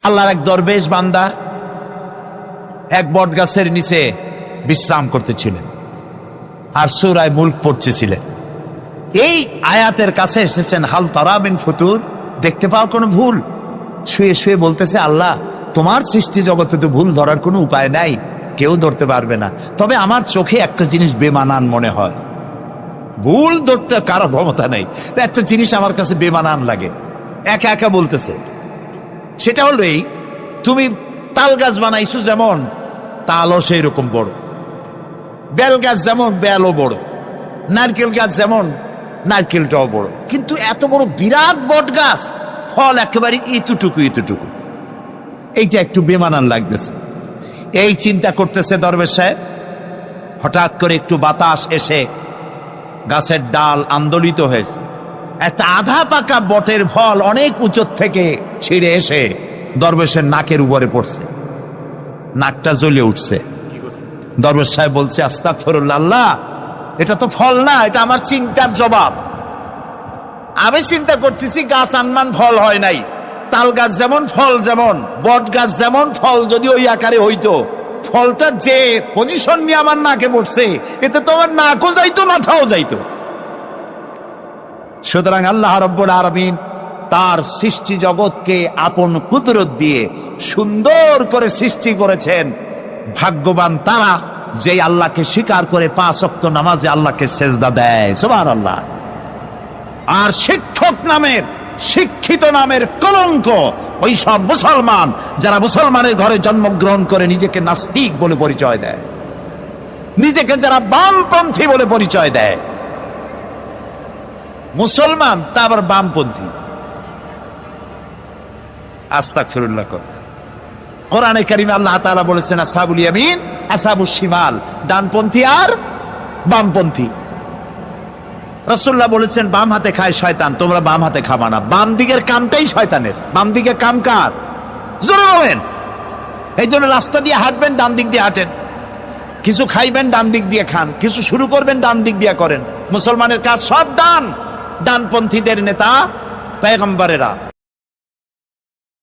আল্লাহর এক দরবেশ বান্দা এক বট গাছের নিচে বিশ্রাম করতেছিলেন আর সূরা মুলক পড়তেছিলেন। এই আয়াতের কাছে এসেছেন, হাল তারা মিন ফুতুর, দেখতে পাও কোনো ভুল? শুয়ে শুয়ে বলতেছে, আল্লাহ তোমার সৃষ্টি জগতে তো ভুল ধরার কোনো উপায় নাই, কেউ ধরতে পারবে না, তবে আমার চোখে একটা জিনিস বেমানান মনে হয়। ভুল ধরতে কারো ক্ষমতা নেই, একটা জিনিস আমার কাছে বেমানান লাগে। একা একা বলতেছে, সেটা হলো এই, তুমি তাল গাছ বানাইছো যেমন তালও সেই রকম বড়, বেল গাছ যেমন বেলও বড়, নারকেল গাছ যেমন নারকেলটাও বড়, কিন্তু এত বড় বিরাট বট গাছ ফল একেবারে ইতুটুকু ইতুটুকু, এইটা একটু বেমানান লাগতেছে। এই চিন্তা করতেছে দরবেশ সাহেব, হঠাৎ করে একটু বাতাস এসে গাছের ডাল আন্দোলিত হয়েছে, একটা আধা পাকা বটের ফল অনেক উঁচু থেকে ছিঁড়ে এসে দরবেশের নাকের উপরে পড়ছে, নাকটা জ্বলে উঠছে। দরবেশ সাহেব বলছে, আস্তাগফিরুল্লাহ, আল্লাহ এটা তো ফল না, এটা আমার চিন্তার জবাব। আমি চিন্তা করতেছি গাছ আনমান ফল হয় নাই, তাল গাছ যেমন ফল যেমন, বট গাছ যেমন ফল যদি ওই আকারে হইতো, ফলটা যে পজিশন নিয়ে আমার নাকে পড়ছে, এতে তো আমার নাকও যাইতো মাথাও যাইতো। সুতরাং আল্লাহ রাব্বুল আলামিন তার সৃষ্টি জগৎকে আপন কুদরত দিয়ে সুন্দর করে সৃষ্টি করেছেন। ভাগ্যবান তারা যে আল্লাহকে স্বীকার করে 5 ওয়াক্ত নামাজে আল্লাহকে সেজদা দেয়, সুবহানাল্লাহ। আর শিক্ষক নামের, শিক্ষিত নামের কলঙ্ক ওই সব মুসলমান যারা মুসলমানের ঘরে জন্মগ্রহণ করে নিজেকে নাস্তিক বলে পরিচয় দেয়, নিজেকে যারা বামপন্থী বলে পরিচয় দেয়। মুসলমান তা আবার বামপন্থী, আস্তাগফিরুল্লাহ। কোরআনে কারিমে আল্লাহ তাআলা বলেছেন, আসহাবুল ইয়ামিন আসহাবুশ শিমাল, ডানপন্থী আর বামপন্থী। রাসূলুল্লাহ বলেছেন, বাম হাতে খায় শয়তান, তোমরা বাম হাতে খাবা না। বাম দিকের কামটাই শয়তানের, বাম দিকের কাম কার? জোরে বলেন। এই জন্য রাস্তা দিয়ে হাঁটবেন, ডান দিক দিয়ে হাঁটেন, কিছু খাইবেন ডান দিক দিয়ে খান, কিছু শুরু করবেন ডান দিক দিয়ে করেন। মুসলমানের কাজ সব ডান, ডানপন্থীদের নেতা পয়গম্বরেরা